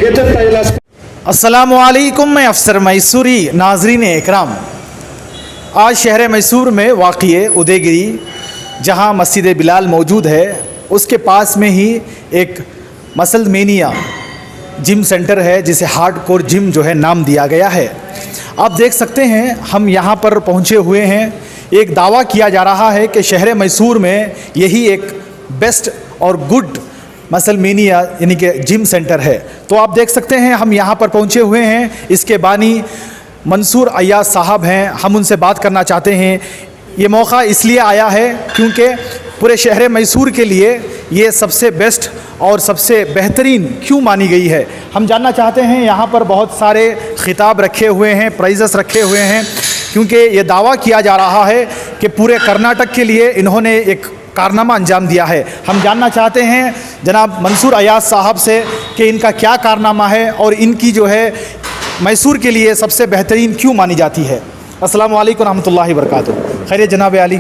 अस्सलामुअलैकुम, मैं अफसर मैसूरी। नाजरीन इकराम, आज शहर मैसूर में वाक़ई उदयगिरी, जहां मस्जिद बिलाल मौजूद है, उसके पास में ही एक मसलमेनिया जिम सेंटर है, जिसे हार्डकोर जिम जो है नाम दिया गया है। आप देख सकते हैं हम यहां पर पहुंचे हुए हैं। एक दावा किया जा रहा है कि शहर मैसूर में यही एक बेस्ट और गुड मसलमेनिया यानी कि जिम सेंटर है। तो आप देख सकते हैं हम यहाँ पर पहुँचे हुए हैं। इसके बानी मंसूर अय्याज साहब हैं, हम उनसे बात करना चाहते हैं। ये मौका इसलिए आया है क्योंकि पूरे शहर मैसूर के लिए ये सबसे बेस्ट और सबसे बेहतरीन क्यों मानी गई है, हम जानना चाहते हैं। यहाँ पर बहुत सारे खिताब रखे हुए हैं, प्राइज़ेस रखे हुए हैं, क्योंकि ये दावा किया जा रहा है कि पूरे कर्नाटक के लिए इन्होंने एक कारनामा अंजाम दिया है। हम जानना चाहते हैं जनाब मंसूर अय्याज साहब से कि इनका क्या कारनामा है और इनकी जो है मैसूर के लिए सबसे बेहतरीन क्यों मानी जाती है। अस्सलाम वालेकुम रहमतुल्लाहि व बरकातुहू। खैरियत जनाब अली?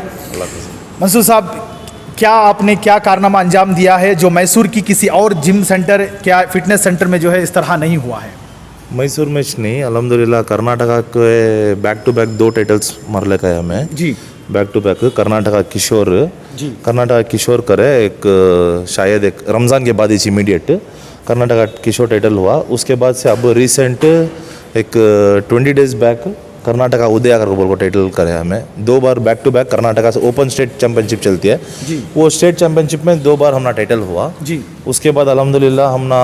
मंसूर साहब, क्या आपने क्या कारनामा अंजाम दिया है जो मैसूर की किसी और जिम सेंटर, क्या फिटनेस सेंटर में जो है इस तरह नहीं हुआ है? मैसूर में नहीं, अल्हम्दुलिल्लाह कर्नाटका के बैक टू बैक 2 टाइटल्स मार लेका है हमें जी। बैक टू बैक कर्नाटका किशोर जी, कर्नाटका किशोर करे एक शायद एक रमज़ान के बाद इस इमीडिएट कर्नाटका किशोर टाइटल हुआ। उसके बाद से अब रिसेंट एक 20 डेज बैक कर्नाटका उदय कर बोल को टाइटल करे हमें। 2 बार बैक टू बैक कर्नाटका से ओपन स्टेट चैम्पियनशिप चलती है जी। वो स्टेट चैम्पियनशिप में 2 बार हमने टाइटल हुआ जी। उसके बाद अल्हम्दुलिल्लाह हमने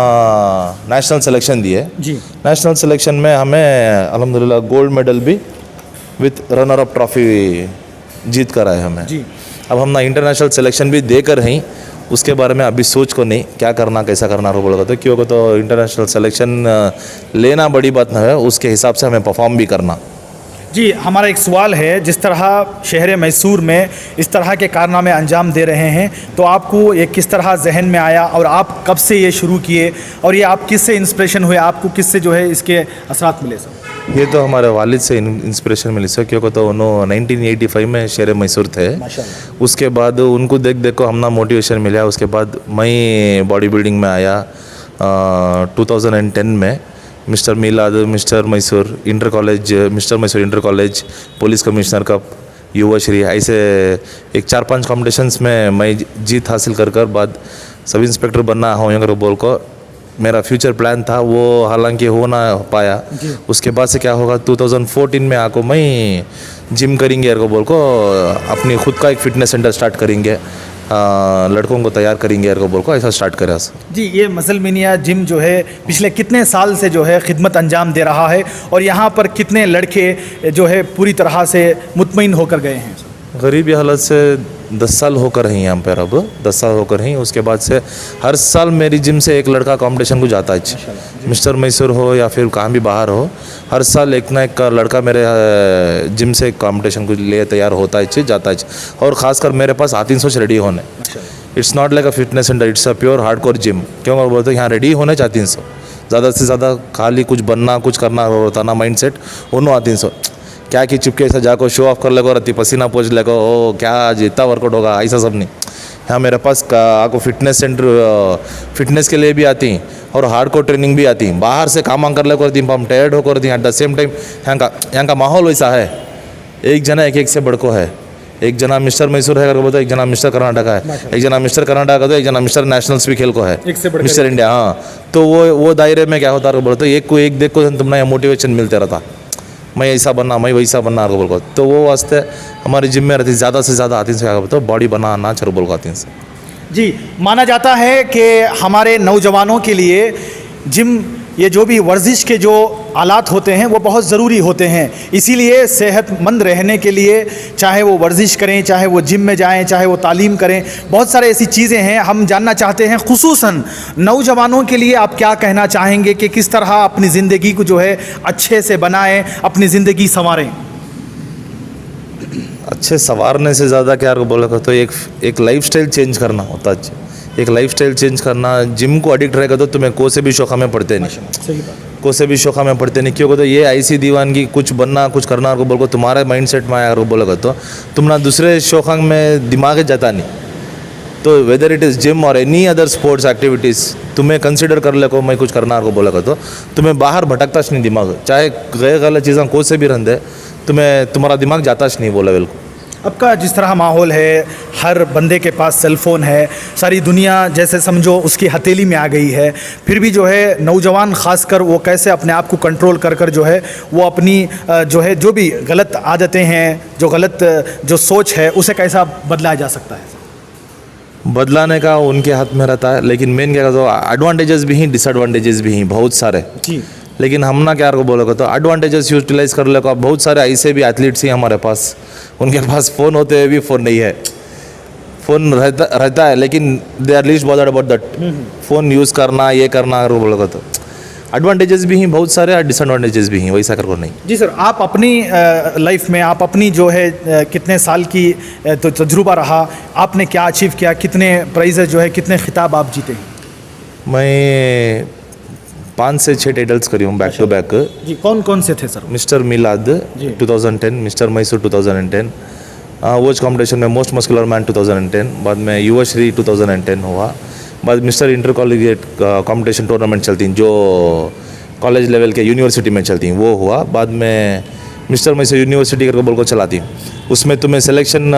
नेशनल सिलेक्शन दिए जी। नेशनल सिलेक्शन में हमें अल्हम्दुलिल्लाह गोल्ड मेडल भी विथ रनर अप ट्रॉफी जीत कर आए हमें जी। अब हम ना इंटरनेशनल सिलेक्शन भी देकर हैं, उसके बारे में अभी सोच को नहीं क्या करना कैसा करना रो बोला तो क्योंकि तो इंटरनेशनल सिलेक्शन लेना बड़ी बात नहीं है, उसके हिसाब से हमें परफॉर्म भी करना जी। हमारा एक सवाल है, जिस तरह शहर मैसूर में इस तरह के कारनामे अंजाम दे रहे हैं, तो आपको ये किस तरह जहन में आया और आप कब से ये शुरू किए और ये आप किससे इंस्पिरेशन हुए, आपको किससे जो है इसके असरात मिले? सर, ये तो हमारे वालिद से इंस्पिरेशन मिली सर, क्योंकि तो उन्होंने 1985 में शहर मैसूर थे। उसके बाद उनको देख को हमना मोटिवेशन मिला। उसके बाद मैं बॉडी बिल्डिंग में आया 2010 में। Mister Milad, mister Mysore inter college, mister Mysore inter college, police commissioner cup, Yuvashri, ऐसे एक 4-5 कॉम्पिटिशन्स में मैं जीत हासिल कर बाद सब इंस्पेक्टर बनना हो अगर बोल को मेरा फ्यूचर प्लान था, वो हालांकि हो ना पाया। उसके बाद से क्या होगा 2014 में आको मैं जिम करेंगे यार को बोल को अपनी खुद का एक फिटनेस सेंटर स्टार्ट करेंगे, लड़कों को तैयार करेंगे यार को बोल को ऐसा स्टार्ट करा जी। ये मसलमेनिया जिम जो है पिछले कितने साल से जो है खिदमत अंजाम दे रहा है और यहाँ पर कितने लड़के जो है पूरी तरह से मुतमईन होकर गए हैं? गरीबी हालत से 10 साल होकर हैं यहाँ पर, अब 10 साल होकर हैं। उसके बाद से हर साल मेरी जिम से एक लड़का कंपटीशन को जाता है, मिस्टर मैसूर हो या फिर कहाँ भी बाहर हो, हर साल एक ना एक लड़का मेरे जिम से कंपटीशन को लिए तैयार होता है, जाता है। और ख़ासकर मेरे पास 300 से रेडी होने। It's not like a fitness centre, it's a pure hardcore gym. क्यों बोलते हैं यहाँ रेडी होने 300, ज़्यादा से ज़्यादा खाली कुछ बनना कुछ करना होता ना माइंड सेट, उन्होंने 300 क्या कि चुपके ऐसा जाको शो ऑफ कर लेगो, रत्ती पसीना पोछ लेगो, ओ क्या आज इतना वर्कआउट होगा, ऐसा सब नहीं। यहाँ मेरे पास आपको फिटनेस सेंटर फिटनेस के लिए भी आती हैं और हार्डकोर ट्रेनिंग भी आती हैं। बाहर से काम कर ले करती हम टायर्ड होकर दी। एट द सेम टाइम यहाँ का माहौल वैसा है, एक जना एक से बड़को है। एक जना मिस्टर मैसूर है बोलते, एक जना मिस्टर कर्नाटका है, एक जना मिस्टर कर्नाटका तो एक जना मिस्टर नेशनल्स भी खेल को है, मिस्टर इंडिया। हाँ, तो वो दायरे में क्या होता है बोलते, एक को एक देखो तुमने यहाँ मोटिवेशन मिलते रहता, मैं ऐसा बनना मैं वैसा बनना बोल को। तो वो वास्ते हमारी जिम में रहती ज़्यादा से ज़्यादा आती से तो बॉडी बनाना चलो बोल को आती से जी। माना जाता है कि हमारे नौजवानों के लिए जिम, ये जो भी वर्जिश के जो आलात होते हैं वो बहुत ज़रूरी होते हैं। इसीलिए सेहतमंद रहने के लिए चाहे वो वर्जिश करें, चाहे वो जिम में जाएं, चाहे वो तालीम करें, बहुत सारे ऐसी चीज़ें हैं। हम जानना चाहते हैं खुसूसन नौजवानों के लिए आप क्या कहना चाहेंगे कि किस तरह अपनी ज़िंदगी को जो है अच्छे से बनाएं, अपनी ज़िंदगी संवारें? अच्छे संवारने से ज़्यादा क्या बोला तो एक लाइफस्टाइल चेंज करना होता है। एक लाइफस्टाइल चेंज करना, जिम को एडिक्ट रहेगा तो तुम्हें को से भी शौक़ में पड़ते नहीं, सही बात, को से भी शौक़ में पड़ते नहीं। क्योंकि तो ये ऐसी दीवानगी कुछ बनना कुछ करना को बोल को तुम्हारे माइंड सेट में आया बोलेगा तो तुम ना दूसरे शौक़ में दिमाग जाता नहीं। तो वेदर इट इज़ जिम और एनी अदर स्पोर्ट्स एक्टिविटीज़ तुम्हें कंसिडर कर ले को मैं कुछ करना को बोला तो तुम्हें बाहर भटकताच नहीं दिमाग, चाहे गए गलत चीज़ें को से भी रंधे तुम्हें तुम्हारा दिमाग जाताच नहीं बोला बिल्कुल। अब का जिस तरह माहौल है, हर बंदे के पास सेल फ़ोन है, सारी दुनिया जैसे समझो उसकी हथेली में आ गई है, फिर भी जो है नौजवान ख़ासकर वो कैसे अपने आप को कंट्रोल कर कर जो है वो अपनी जो है जो भी गलत आदतें हैं, जो गलत जो सोच है उसे कैसा बदलाया जा सकता है? बदलाने का उनके हाथ में रहता है, लेकिन मेन क्या कहते हो एडवांटेजेस भी हैं डिसएडवांटेजेस भी हैं बहुत सारे जी। लेकिन हम ना क्या को बोलोगे तो एडवांटेजेस यूटिलाइज कर ले को बहुत सारे ऐसे भी एथलीट्स हैं हमारे पास, उनके पास फ़ोन होते हुए भी फ़ोन नहीं है, फ़ोन रहता है लेकिन they are least bothered about that phone use करना ये करना अगर बोलोगे तो एडवांटेजेस भी हैं बहुत सारे और डिसएडवांटेजेस भी हैं, वैसा कर को नहीं। जी सर, आप अपनी लाइफ में आप अपनी जो है कितने साल की तो तजुर्बा रहा, आपने क्या अचीव किया, कितने प्राइज़ जो है कितने खिताब आप जीते हैं? मैं 5 से 6 टाइटल्स करी हूँ बैक टू बैक। जी, कौन कौन से थे सर? मिस्टर मिलाद 2010, मिस्टर मैसूर 2010, वॉच कॉम्पिटिशन में मोस्ट मस्कुलर मैन 2010, बाद में युवाश्री 2010 हुआ, बाद mister inter collegiate competition tournament चलती हैं जो कॉलेज लेवल के यूनिवर्सिटी में चलती हैं वो हुआ, बाद में मिस्टर मैसूर यूनिवर्सिटी करके बोल को चलाती हूँ, उसमें तुम्हें सिलेक्शन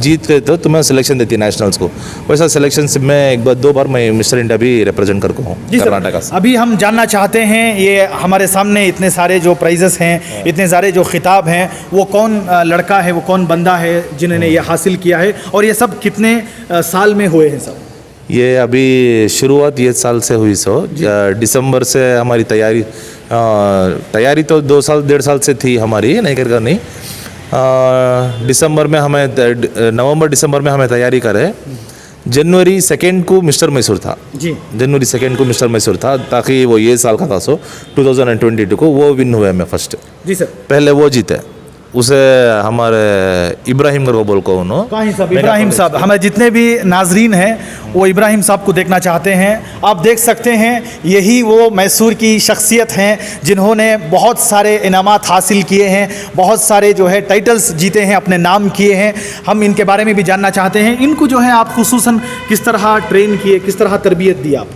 जीत के तो तुम्हें सिलेक्शन देती है नेशनल्स को, वैसा सिलेक्शन से मैं एक बार 2 बार मैं मिस्टर इंडिया भी रिप्रेजेंट करके हूँ कर्नाटका से। अभी हम जानना चाहते हैं, ये हमारे सामने इतने सारे जो प्राइजेस हैं, इतने सारे जो खिताब हैं, वो कौन लड़का है, वो कौन बंदा है जिन्होंने ये हासिल किया है और ये सब कितने साल में हुए हैं सब? ये अभी शुरुआत ये साल से हुई दिसंबर से हमारी तैयारी तो 2 साल 1.5 साल से थी हमारी, नहीं कर नहीं दिसंबर में हमें नवंबर दिसंबर में हमें तैयारी करे। जनवरी 2 को मिस्टर मैसूर था जी, जनवरी 2 को मिस्टर मैसूर था ताकि वो ये साल का था 2022 को वो विन हुए मैं फर्स्ट। जी सर, पहले वो जीते, उसे हमारे इब्राहिम को बोल को उन्होंने कहीं साहब इब्राहिम साहब, हमें जितने भी नाजरीन हैं वो इब्राहिम साहब को देखना चाहते हैं। आप देख सकते हैं यही वो मैसूर की शख्सियत हैं जिन्होंने बहुत सारे इनामात हासिल किए हैं, बहुत सारे जो है टाइटल्स जीते हैं, अपने नाम किए हैं। हम इनके बारे में भी जानना चाहते हैं, इनको जो है आप खुसूसन किस तरह ट्रेन किए, किस तरह तरबियत दी आप?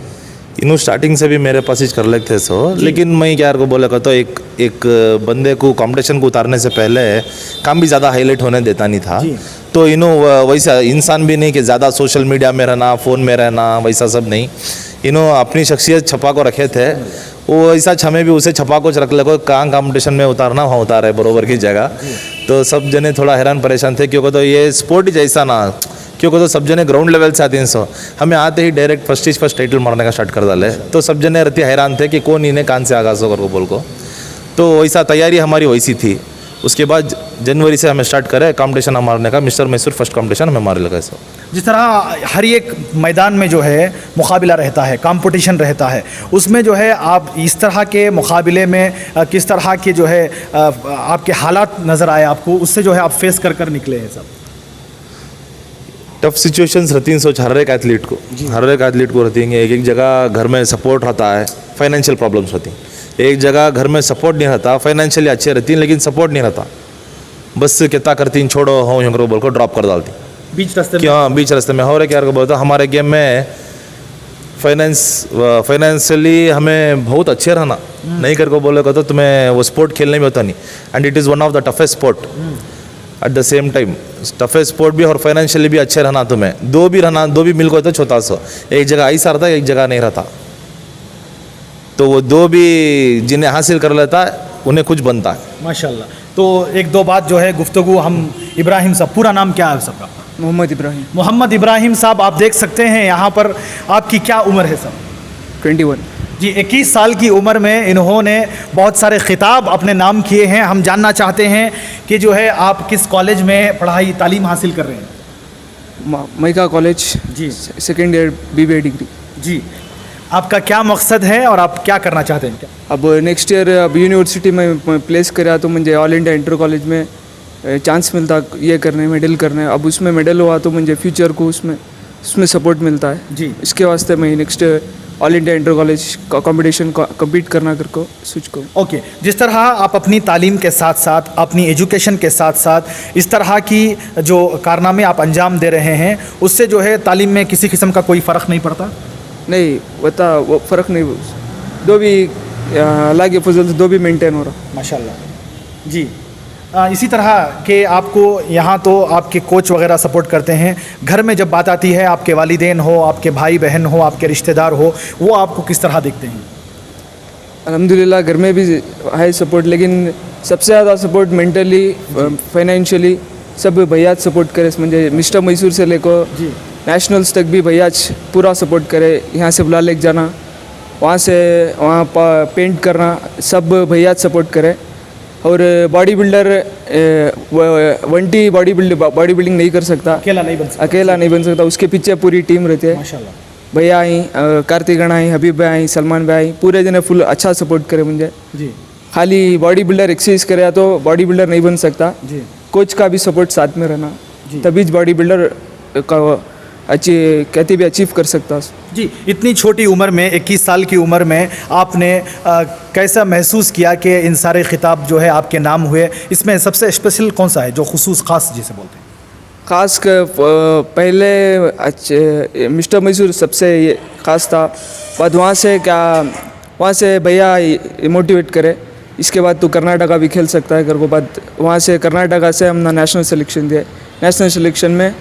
इन्हों स्टार्टिंग से भी मेरे पास ही कर लेते थे लेकिन मैं क्या को बोला तो एक बंदे को कंपटीशन को उतारने से पहले काम भी ज़्यादा हाईलाइट होने देता नहीं था, तो इन्हों वैसा इंसान भी नहीं कि ज़्यादा सोशल मीडिया में रहना, फ़ोन में रहना, वैसा सब नहीं। इन्हों अपनी शख्सियत छपा को रखे थे, वो ऐसा छमे भी उसे छपा को रख ले को कहाँ कंपटीशन में उतारना वहाँ उतारे बरोबर की जगह। तो सब जने थोड़ा हैरान परेशान थे क्योंकि तो ये स्पोर्ट ही जैसा ना, क्योंकि तो सब जने ग्राउंड लेवल से आते हैं हमें आते ही डायरेक्ट फर्स्ट टाइटल मारने का स्टार्ट कर डाले, तो सब जने रहते हैरान थे कि कौन इन्हें कान से आगाज़ होकर को बोल को। तो वैसा तैयारी हमारी वैसी थी। उसके बाद जनवरी से हमें स्टार्ट करे कंपटीशन मारने का, मिस्टर मैसूर फर्स्ट कंपटीशन हमें मारे लगा। सो जिस तरह हर एक मैदान में जो है मुकाबला रहता है, कंपटीशन रहता है, उसमें जो है आप इस तरह के मुकाबले में किस तरह के जो है आपके हालात नज़र आए आपको, उससे जो है आप फेस कर कर निकले हैं सब? टफ सिचुएशंस रहती हैं सोच हर एक एथलीट को रहती हैं। एक जगह घर में सपोर्ट रहता है, फाइनेंशियल प्रॉब्लम्स होती हैं, एक जगह घर में सपोर्ट नहीं रहता, फाइनेंशियली अच्छे रहती हैं लेकिन सपोर्ट नहीं रहता, बस कितना करती हैं छोड़ो हो यहाँ बोल को ड्रॉप कर डालती बीच रास्ते में। क्या बीच रास्ते में हो रहे क्या बोलता हमारे गेम में फाइनेंशियली हमें बहुत अच्छे रहना नहीं करके बोलेगा तो तुम्हें वो स्पोर्ट खेलने में होता नहीं, and it is one of the toughest sport at the same time. Toughest sport भी और फाइनेंशियली भी अच्छे रहना, तुम्हें दो भी मिल को तो छोटा सा एक जगह ऐसा रहता एक जगह नहीं रहता, तो वो दो भी जिन्हें हासिल कर लेता है उन्हें कुछ बनता है। माशाल्लाह। तो एक दो बात जो है गुफ्तगू हम इब्राहिम साहब, पूरा नाम क्या है सबका? मोहम्मद इब्राहिम साहब, आप देख सकते हैं यहाँ पर आपकी क्या उम्र है सब? 21 जी। 21 साल की उम्र में इन्होंने बहुत सारे खिताब अपने नाम किए हैं। हम जानना चाहते हैं कि जो है आप किस कॉलेज में पढ़ाई तालीम हासिल कर रहे हैं? मैका कॉलेज जी, सेकेंड ईयर BBA डिग्री। जी। आपका क्या मकसद है और आप क्या करना चाहते हैं? अब नेक्स्ट ईयर अब यूनिवर्सिटी में प्लेस करा तो मुझे ऑल इंडिया इंटर कॉलेज में चांस मिलता ये करने, मेडल करने। अब उसमें मेडल हुआ तो मुझे फ्यूचर को उसमें सपोर्ट मिलता है जी। इसके वास्ते मैं next all India inter college competition compete करना कर को सोच को। ओके, जिस तरह आप अपनी तालीम के साथ साथ अपनी एजुकेशन के साथ साथ इस तरह की जो कारनामे आप अंजाम दे रहे हैं उससे जो है तालीम में किसी किस्म का कोई फ़र्क नहीं पड़ता? नहीं बता, वो फ़र्क नहीं, दो भी अल्लाह के फजल से दो भी मेंटेन हो रहा। माशाल्लाह जी। इसी तरह के आपको यहाँ तो आपके कोच वगैरह सपोर्ट करते हैं, घर में जब बात आती है आपके वालिदैन हो, आपके भाई बहन हो, आपके रिश्तेदार हो, वो आपको किस तरह देखते हैं? अल्हम्दुलिल्लाह घर में भी है सपोर्ट, लेकिन सबसे ज़्यादा सपोर्ट मेंटली फाइनेंशियली सब भैया सपोर्ट करे। म्हणजे मिस्टर मैसूर से लेको जी नेशनल्स तक भी भैया पूरा सपोर्ट करे। यहाँ से बुला लेके जाना, वहाँ से वहाँ पेंट करना, सब भैया सपोर्ट करे। और बॉडी बिल्डर वंटी बॉडी बिल्डिंग नहीं कर सकता, अकेला नहीं बन सकता, उसके पीछे पूरी टीम रहती है। माशाल्लाह भैया आई, कार्तिक गण आई, हबीब भाई आई, सलमान भाई आई, पूरे जने फुल अच्छा सपोर्ट करे। मुझे जी खाली बॉडी बिल्डर एक्सरसाइज करे तो बॉडी बिल्डर नहीं बन सकता, जी कोच का भी सपोर्ट साथ में रहना, जी। तभी बॉडी बिल्डर का अच्छी कहते भी अचीव कर सकता। जी। इतनी छोटी उम्र में 21 साल की उम्र में आपने कैसा महसूस किया कि इन सारे खिताब जो है आपके नाम हुए? इसमें सबसे स्पेशल कौन सा है जो खुसूस ख़ास जिसे बोलते हैं? ख़ास पहले अच्छे मिस्टर मैसूर सबसे ये ख़ास था। बाद वहाँ से भैया मोटिवेट करे, इसके बाद तो कर्नाटका भी खेल सकता है कर को। बाद वहाँ से कर्नाटका से हमने नेशनल सिलेक्शन दिए, नेशनल सिलेक्शन में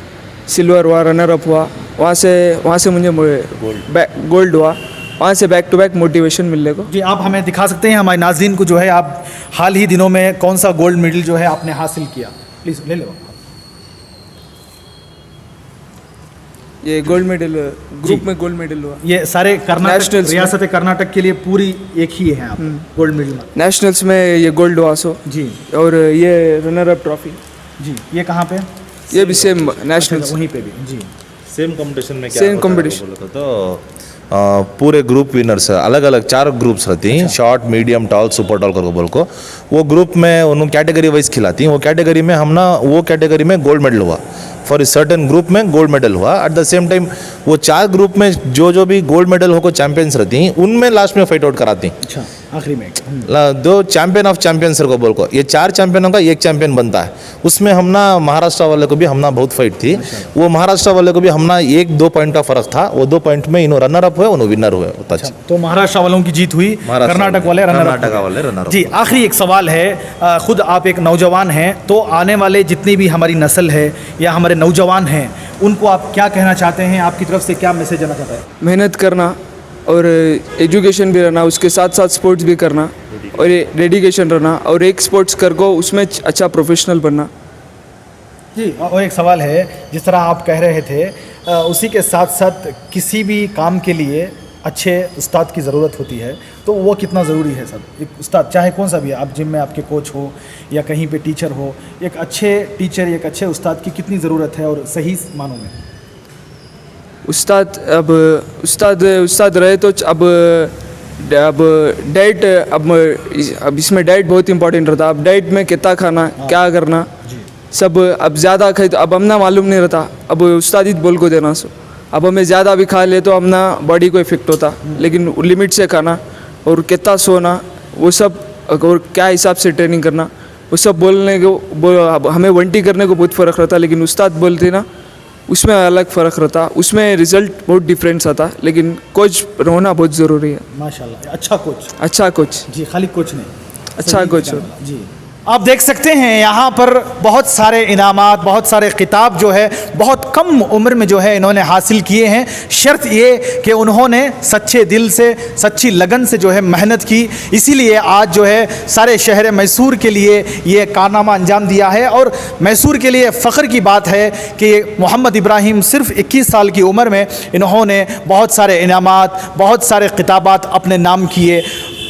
सिल्वर हुआ, रनर अप हुआ। वहाँ से मुझे गोल्ड हुआ। वहाँ से बैक टू बैक मोटिवेशन मिलने को। जी, आप हमें दिखा सकते हैं हमारे नाज़रीन को जो है आप हाल ही दिनों में कौन सा गोल्ड मेडल जो है आपने हासिल किया? प्लीज़ ले लो। ये गोल्ड मेडल ग्रुप में गोल्ड मेडल हुआ। ये सारे कर्नाटक, नेशनल्स में। रियासत कर्नाटक के लिए पूरी एक ही है आप गोल्ड मेडल? नेशनल्स में ये गोल्ड हुआ सो जी। और ये रनर अप ट्रॉफी। जी, ये कहाँ पे? ये भी सेम नेशनल्स वहीं पे भी। जी, सेम कंपटीशन में क्या Same होता है competition। बोला तो पूरे ग्रुप विनर्स अलग अलग 4 ग्रुप्स रहती हैं, short medium tall super tall करके बोल को। वो ग्रुप में उन्होंने कैटेगरी वाइज खिलाती हैं। वो कैटेगरी में हम ना वो कैटेगरी में गोल्ड मेडल हुआ, फॉर ए सर्टेन ग्रुप में गोल्ड मेडल हुआ। एट द सेम टाइम वो 4 ग्रुप में जो भी गोल्ड मेडल हो को चैंपियंस रहती हैं, उनमें लास्ट में फाइट आउट कराती हैं। अच्छा, आखिरी में दो चैंपियन ऑफ चैंपियंस को बोल को, ये 4 चैंपियनों का एक चैंपियन बनता है। उसमें हम ना महाराष्ट्र वाले को भी हमना बहुत फाइट थी। वो महाराष्ट्र वाले को भी हमना 1-2 पॉइंट का फर्क था। वो 2 पॉइंट में इन्हों रनर अप हुए, उन्होंने विनर हुए। तो महाराष्ट्र वालों की जीत हुई, कर्नाटक वाले रनर अप। जी, आखिरी एक सवाल है, खुद आप एक नौजवान हैं, तो आने वाले जितनी भी हमारी नस्ल है या हमारे नौजवान हैं उनको आप क्या कहना चाहते हैं? आपकी तरफ से क्या मैसेज देना चाहते हैं? मेहनत करना और एजुकेशन भी रहना, उसके साथ साथ स्पोर्ट्स भी करना और डेडिकेशन रहना, और एक स्पोर्ट्स कर को उसमें अच्छा प्रोफेशनल बनना। जी, और एक सवाल है, जिस तरह आप कह रहे थे उसी के साथ साथ किसी भी काम के लिए अच्छे उस्ताद की ज़रूरत होती है, तो वो कितना ज़रूरी है सर? एक उस्ताद चाहे कौन सा भी है, आप जिम में आपके कोच हो या कहीं पे टीचर हो, एक अच्छे टीचर, एक अच्छे उस्ताद की कितनी ज़रूरत है और सही मानों में? उस्ताद रहे तो अब डाइट, अब इसमें डाइट बहुत इंपॉर्टेंट रहता। अब डाइट में कितना खाना, क्या करना, सब अब ज़्यादा खाए तो अब हमना मालूम नहीं रहता। अब उस्ताद ही बोल को देना सो, अब हमें ज़्यादा भी खा ले तो हमना बॉडी को इफेक्ट होता, लेकिन लिमिट से खाना और कितना सोना, वो सब, और क्या हिसाब से ट्रेनिंग करना, वो सब बोलने को हमें वंटी करने को बहुत फ़र्क रहता। लेकिन उस्ताद बोलते ना, उसमें अलग फ़र्क रहता, उसमें रिज़ल्ट बहुत डिफरेंस आता। लेकिन कोच होना बहुत ज़रूरी है। माशाल्लाह, अच्छा कोच। जी, खाली कोच नहीं, अच्छा कोच हो। जी, आप देख सकते हैं यहाँ पर बहुत सारे इनामात, बहुत सारे खिताब जो है बहुत कम उम्र में जो है इन्होंने हासिल किए हैं। शर्त ये कि उन्होंने सच्चे दिल से, सच्ची लगन से जो है मेहनत की, इसीलिए आज जो है सारे शहर मैसूर के लिए ये कारनामा अंजाम दिया है। और मैसूर के लिए फ़ख्र की बात है कि मोहम्मद इब्राहिम सिर्फ 21 साल की उम्र में इन्होंने बहुत सारे इनामात, बहुत सारे खिताबात अपने नाम किए।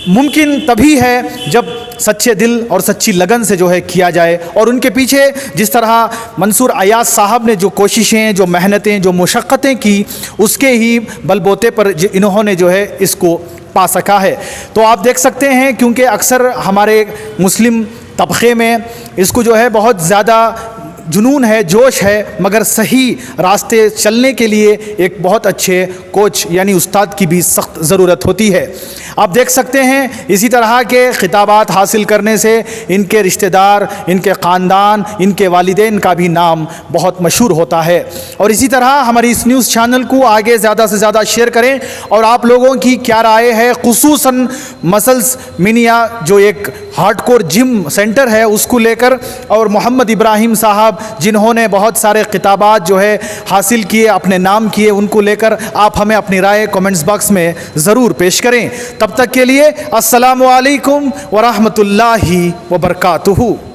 मुमकिन तभी है जब सच्चे दिल और सच्ची लगन से जो है किया जाए। और उनके पीछे जिस तरह मंसूर अयाज साहब ने जो कोशिशें, जो मेहनतें, जो मुशक्क़तें की, उसके ही बलबूते पर इन्होंने जो है इसको पा सका है। तो आप देख सकते हैं, क्योंकि अक्सर हमारे मुस्लिम तबक़े में इसको जो है बहुत ज़्यादा जुनून है, जोश है, मगर सही रास्ते चलने के लिए एक बहुत अच्छे कोच यानी उस्ताद की भी सख्त ज़रूरत होती है। आप देख सकते हैं इसी तरह के खिताबात हासिल करने से इनके रिश्तेदार, इनके ख़ानदान, इनके वालिदैन का भी नाम बहुत मशहूर होता है। और इसी तरह हमारी इस न्यूज़ चैनल को आगे ज़्यादा से ज़्यादा शेयर करें। और आप लोगों की क्या राय है खुसूसन मसल्स मिनिया जो एक हार्डकोर जिम सेंटर है उसको लेकर, और मोहम्मद इब्राहिम साहब जिन्होंने बहुत सारे खिताबात जो है हासिल किए, अपने नाम किए, उनको लेकर आप हमें अपनी राय कमेंट्स बॉक्स में ज़रूर पेश करें। तब तक के लिए अस्सलामु अलैकुम व रहमतुल्लाहि व बरकातुहू।